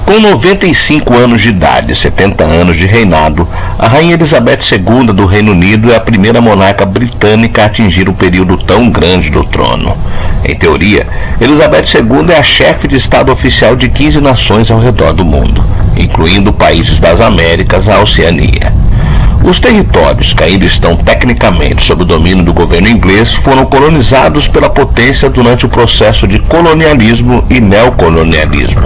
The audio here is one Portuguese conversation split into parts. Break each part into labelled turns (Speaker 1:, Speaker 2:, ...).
Speaker 1: Com 95 anos de idade e 70 anos de reinado, a Rainha Elizabeth II do Reino Unido é a primeira monarca britânica a atingir um período tão grande do trono. Em teoria, Elizabeth II é a chefe de Estado oficial de 15 nações ao redor do mundo, incluindo países das Américas à Oceania. Os territórios que ainda estão tecnicamente sob o domínio do governo inglês foram colonizados pela potência durante o processo de colonialismo e neocolonialismo.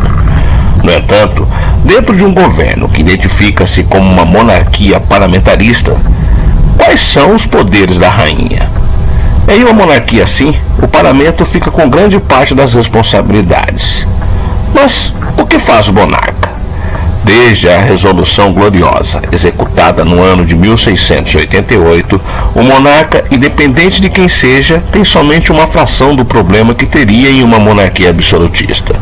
Speaker 1: No entanto, dentro de um governo que identifica-se como uma monarquia parlamentarista, quais são os poderes da rainha? Em uma monarquia assim, o parlamento fica com grande parte das responsabilidades. Mas o que faz o monarca? Desde a Resolução Gloriosa, executada no ano de 1688, o monarca, independente de quem seja, tem somente uma fração do problema que teria em uma monarquia absolutista.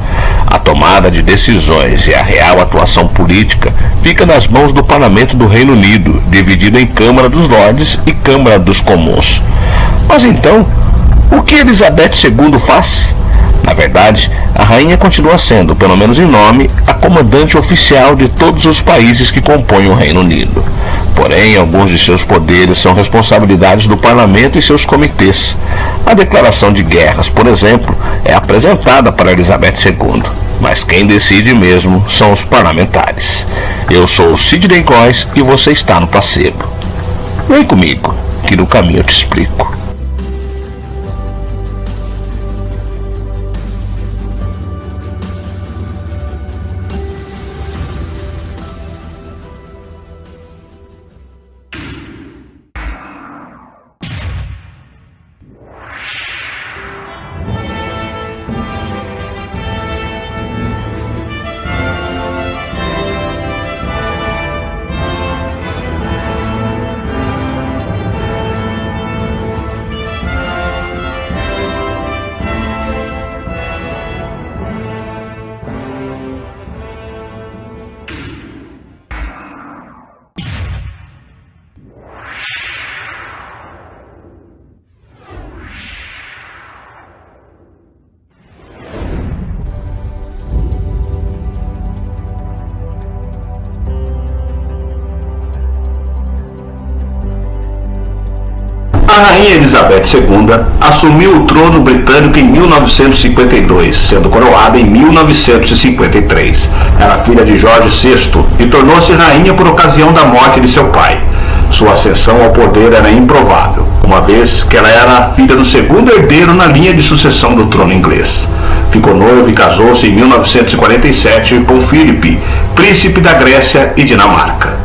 Speaker 1: A tomada de decisões e a real atuação política fica nas mãos do Parlamento do Reino Unido, dividido em Câmara dos Lordes e Câmara dos Comuns. Mas então, o que Elizabeth II faz? Na verdade, a rainha continua sendo, pelo menos em nome, a comandante oficial de todos os países que compõem o Reino Unido. Porém, alguns de seus poderes são responsabilidades do parlamento e seus comitês. A declaração de guerras, por exemplo, é apresentada para Elizabeth II. Mas quem decide mesmo são os parlamentares. Eu sou o Sidney Góes e você está no Placebo. Vem comigo, que no caminho eu te explico. A Rainha Elizabeth II assumiu o trono britânico em 1952, sendo coroada em 1953. Era filha de Jorge VI e tornou-se rainha por ocasião da morte de seu pai. Sua ascensão ao poder era improvável, uma vez que ela era a filha do segundo herdeiro na linha de sucessão do trono inglês. Ficou noiva e casou-se em 1947 com Filipe, príncipe da Grécia e Dinamarca.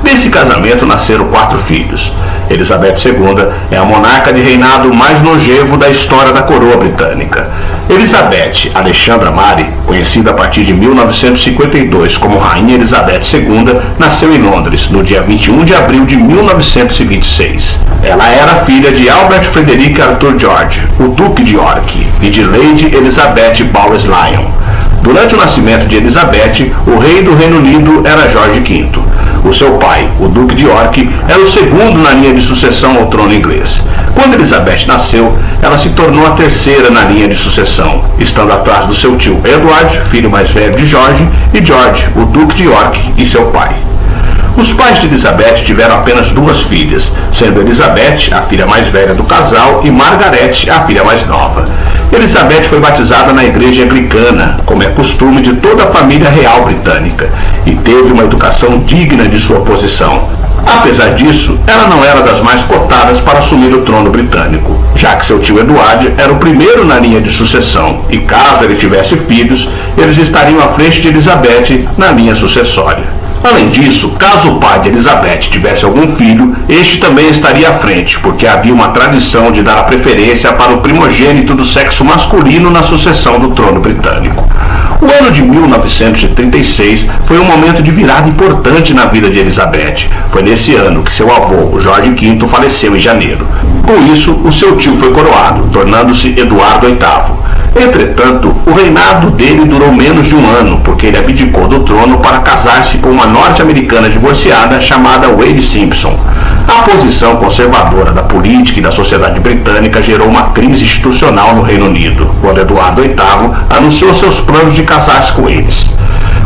Speaker 1: Desse casamento nasceram 4 filhos. Elizabeth II é a monarca de reinado mais longevo da história da coroa britânica. Elizabeth Alexandra Mary, conhecida a partir de 1952 como Rainha Elizabeth II, nasceu em Londres no dia 21 de abril de 1926. Ela era filha de Albert Frederick Arthur George, o Duque de York, e de Lady Elizabeth Bowes-Lyon. Durante o nascimento de Elizabeth, o rei do Reino Unido era Jorge V. O seu pai, o Duque de York, era o segundo na linha de sucessão ao trono inglês. Quando Elizabeth nasceu, ela se tornou a terceira na linha de sucessão, estando atrás do seu tio Edward, filho mais velho de George, e George, o Duque de York, e seu pai. Os pais de Elizabeth tiveram apenas 2 filhas, sendo Elizabeth a filha mais velha do casal e Margaret a filha mais nova. Elizabeth foi batizada na igreja anglicana, como é costume de toda a família real britânica, e teve uma educação digna de sua posição. Apesar disso, ela não era das mais cotadas para assumir o trono britânico, já que seu tio Edward era o primeiro na linha de sucessão, e caso ele tivesse filhos, eles estariam à frente de Elizabeth na linha sucessória. Além disso, caso o pai de Elizabeth tivesse algum filho, este também estaria à frente, porque havia uma tradição de dar a preferência para o primogênito do sexo masculino na sucessão do trono britânico. O ano de 1936 foi um momento de virada importante na vida de Elizabeth. Foi nesse ano que seu avô, Jorge V, faleceu em janeiro. Com isso, o seu tio foi coroado, tornando-se Eduardo VIII. Entretanto, o reinado dele durou menos de um ano, porque ele abdicou do trono para casar-se com uma norte-americana divorciada chamada Wade Simpson. A posição conservadora da política e da sociedade britânica gerou uma crise institucional no Reino Unido, quando Eduardo VIII anunciou seus planos de casar-se com eles.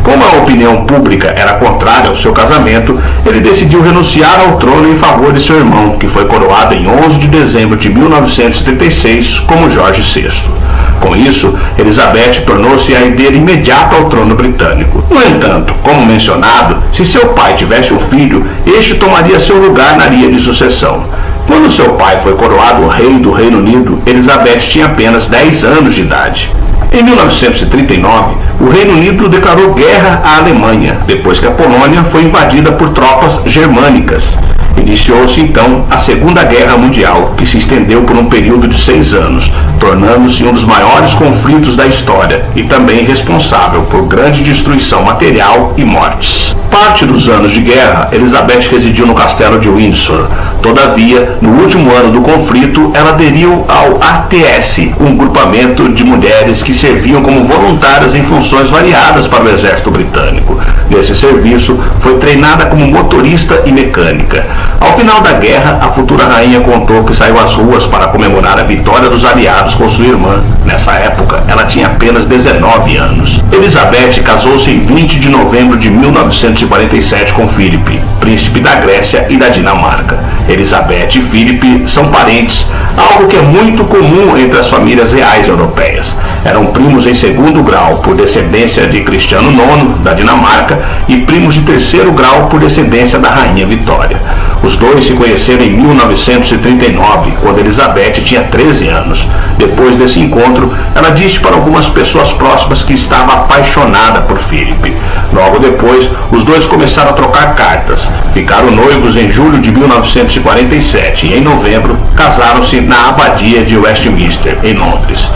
Speaker 1: Como a opinião pública era contrária ao seu casamento, ele decidiu renunciar ao trono em favor de seu irmão, que foi coroado em 11 de dezembro de 1936 como Jorge VI. Com isso, Elizabeth tornou-se a herdeira imediata ao trono britânico. No entanto, como mencionado, se seu pai tivesse um filho, este tomaria seu lugar na linha de sucessão. Quando seu pai foi coroado rei do Reino Unido, Elizabeth tinha apenas 10 anos de idade. Em 1939, o Reino Unido declarou guerra à Alemanha, depois que a Polônia foi invadida por tropas germânicas. Iniciou-se então a Segunda Guerra Mundial, que se estendeu por um período de 6 anos, tornando-se um dos maiores conflitos da história e também responsável por grande destruição material e mortes. Parte dos anos de guerra, Elizabeth residiu no castelo de Windsor. Todavia, no último ano do conflito, ela aderiu ao ATS, um grupamento de mulheres que serviam como voluntárias em funções variadas para o exército britânico. Nesse serviço, foi treinada como motorista e mecânica. Ao final da guerra, a futura rainha contou que saiu às ruas para comemorar a vitória dos aliados com sua irmã. Nessa época, ela tinha apenas 19 anos. Elizabeth casou-se em 20 de novembro de 1947 com Philip, príncipe da Grécia e da Dinamarca. Elizabeth e Philip são parentes, algo que é muito comum entre as famílias reais europeias. Eram primos em segundo grau por descendência de Cristiano IX, da Dinamarca, e primos de terceiro grau por descendência da Rainha Vitória. Os dois se conheceram em 1939, quando Elizabeth tinha 13 anos. Depois desse encontro, ela disse para algumas pessoas próximas que estava apaixonada por Philip. Logo depois, os dois começaram a trocar cartas. Ficaram noivos em julho de 1947 e, em novembro, casaram-se na Abadia de Westminster, em Londres.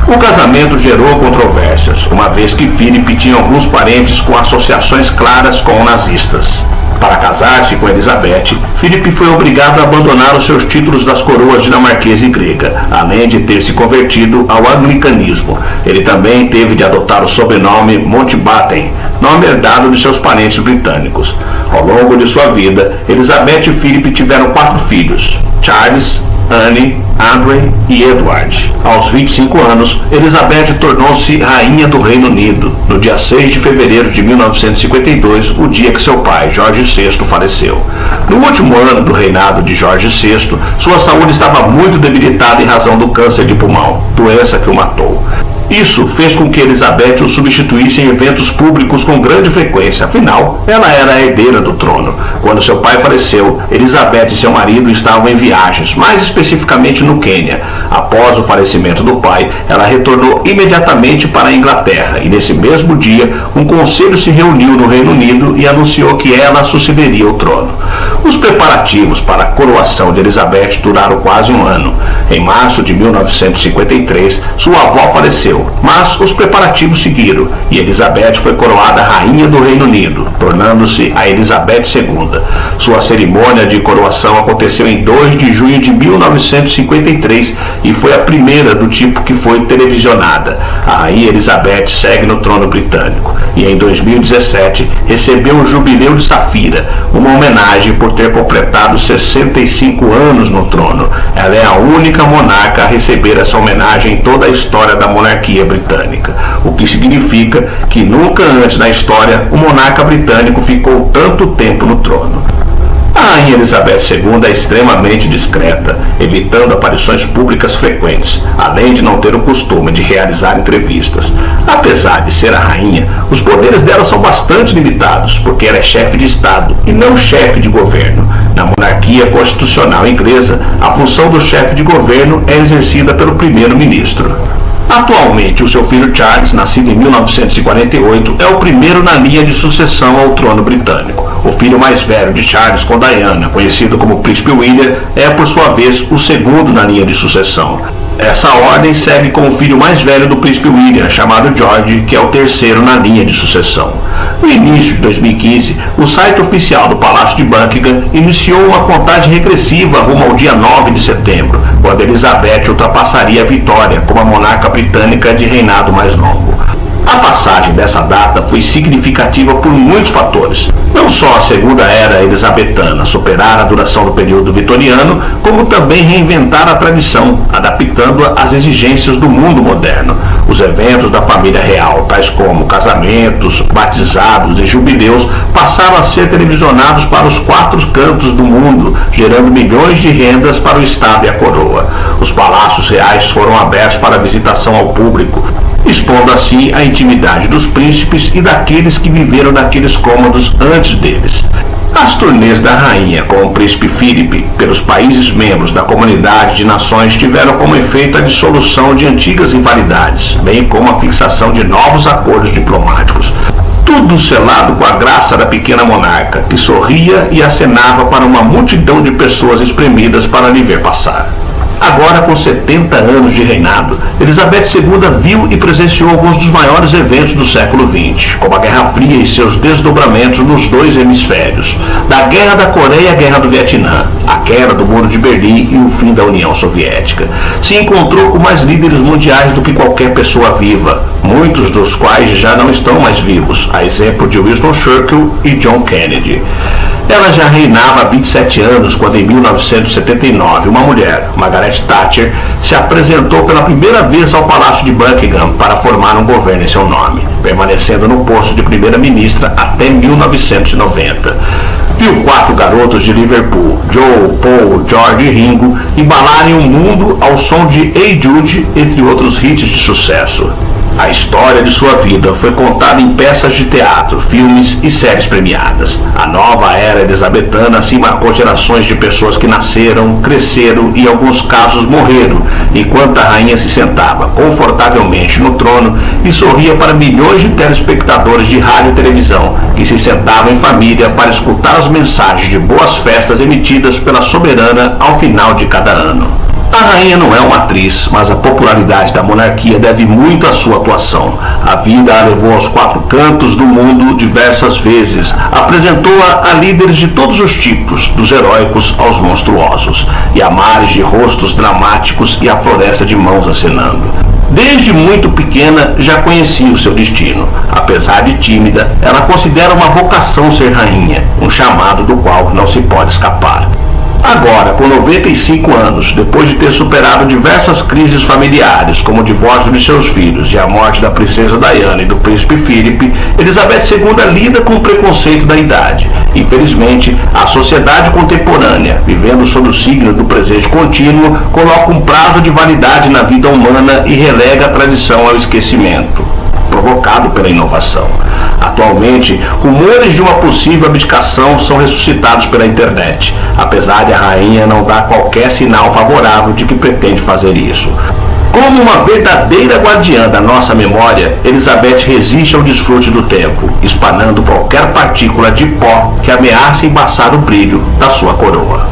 Speaker 1: O casamento gerou controvérsias, uma vez que Philip tinha alguns parentes com associações claras com nazistas. Para casar-se com Elizabeth, Philip foi obrigado a abandonar os seus títulos das coroas dinamarquesa e grega, além de ter se convertido ao anglicanismo. Ele também teve de adotar o sobrenome Mountbatten, nome herdado de seus parentes britânicos. Ao longo de sua vida, Elizabeth e Philip tiveram 4 filhos: Charles, Anne, Andrew e Edward. Aos 25 anos, Elizabeth tornou-se rainha do Reino Unido, no dia 6 de fevereiro de 1952, o dia que seu pai, Jorge VI, faleceu. No último ano do reinado de Jorge VI, sua saúde estava muito debilitada em razão do câncer de pulmão, doença que o matou. Isso fez com que Elizabeth o substituísse em eventos públicos com grande frequência, afinal, ela era a herdeira do trono. Quando seu pai faleceu, Elizabeth e seu marido estavam em viagens, mais especificamente no Quênia. Após o falecimento do pai, ela retornou imediatamente para a Inglaterra e, nesse mesmo dia, um conselho se reuniu no Reino Unido e anunciou que ela sucederia o trono. Os preparativos para a coroação de Elizabeth duraram quase um ano. Em março de 1953, sua avó faleceu, mas os preparativos seguiram e Elizabeth foi coroada rainha do Reino Unido, tornando-se a Elizabeth II. Sua cerimônia de coroação aconteceu em 2 de junho de 1953 e foi a primeira do tipo que foi televisionada. A rainha Elizabeth segue no trono britânico e em 2017 recebeu o Jubileu de Safira, uma homenagem por ter completado 65 anos no trono. Ela é a única monarca a receber essa homenagem em toda a história da monarquia britânica, o que significa que nunca antes na história o monarca britânico ficou tanto tempo no trono. A rainha Elizabeth II é extremamente discreta, evitando aparições públicas frequentes, além de não ter o costume de realizar entrevistas. Apesar de ser a rainha, os poderes dela são bastante limitados, porque ela é chefe de Estado e não chefe de governo. Na monarquia constitucional inglesa, a função do chefe de governo é exercida pelo primeiro-ministro. Atualmente, o seu filho Charles, nascido em 1948, é o primeiro na linha de sucessão ao trono britânico. O filho mais velho de Charles com Diana, conhecido como Príncipe William, é, por sua vez, o segundo na linha de sucessão. Essa ordem segue com o filho mais velho do Príncipe William, chamado George, que é o terceiro na linha de sucessão. No início de 2015, o site oficial do Palácio de Buckingham iniciou uma contagem regressiva rumo ao dia 9 de setembro, quando Elizabeth ultrapassaria a Vitória como a monarca britânica de reinado mais longo. A passagem dessa data foi significativa por muitos fatores. Não só a segunda era elisabetana superar a duração do período vitoriano, como também reinventar a tradição, adaptando-a às exigências do mundo moderno. Os eventos da família real, tais como casamentos, batizados e jubileus, passaram a ser televisionados para os 4 cantos do mundo, gerando milhões de rendas para o Estado e a coroa. Os palácios reais foram abertos para visitação ao público, expondo assim a intimidade dos príncipes e daqueles que viveram naqueles cômodos antes deles. As turnês da rainha com o príncipe Filipe pelos países membros da Comunidade de Nações tiveram como efeito a dissolução de antigas rivalidades, bem como a fixação de novos acordos diplomáticos. Tudo selado com a graça da pequena monarca, que sorria e acenava para uma multidão de pessoas espremidas para lhe ver passar. Agora, com 70 anos de reinado, Elizabeth II viu e presenciou alguns dos maiores eventos do século XX, como a Guerra Fria e seus desdobramentos nos 2 hemisférios, da Guerra da Coreia à Guerra do Vietnã, a queda do Muro de Berlim e o fim da União Soviética. Se encontrou com mais líderes mundiais do que qualquer pessoa viva, muitos dos quais já não estão mais vivos, a exemplo de Winston Churchill e John Kennedy. Ela já reinava há 27 anos quando, em 1979, uma mulher, Margaret Thatcher, se apresentou pela primeira vez ao Palácio de Buckingham para formar um governo em seu nome, permanecendo no posto de primeira-ministra até 1990. Viu 4 garotos de Liverpool, Joe, Paul, George e Ringo, embalarem o mundo ao som de Hey Jude, entre outros hits de sucesso. A história de sua vida foi contada em peças de teatro, filmes e séries premiadas. A nova era elisabetana assim marcou gerações de pessoas que nasceram, cresceram e, em alguns casos, morreram, enquanto a rainha se sentava confortavelmente no trono e sorria para milhões de telespectadores de rádio e televisão, que se sentavam em família para escutar as mensagens de boas festas emitidas pela soberana ao final de cada ano. A rainha não é uma atriz, mas a popularidade da monarquia deve muito à sua atuação. A vida a levou aos 4 cantos do mundo diversas vezes. Apresentou-a a líderes de todos os tipos, dos heróicos aos monstruosos, e a mares de rostos dramáticos e a floresta de mãos acenando. Desde muito pequena já conhecia o seu destino. Apesar de tímida, ela considera uma vocação ser rainha, um chamado do qual não se pode escapar. Agora, com 95 anos, depois de ter superado diversas crises familiares, como o divórcio de seus filhos e a morte da princesa Diana e do príncipe Philip, Elizabeth II lida com o preconceito da idade. Infelizmente, a sociedade contemporânea, vivendo sob o signo do presente contínuo, coloca um prazo de validade na vida humana e relega a tradição ao esquecimento, provocado pela inovação. Atualmente, rumores de uma possível abdicação são ressuscitados pela internet, apesar de a rainha não dar qualquer sinal favorável de que pretende fazer isso. Como uma verdadeira guardiã da nossa memória, Elizabeth resiste ao desfrute do tempo, espanando qualquer partícula de pó que ameace embaçar o brilho da sua coroa.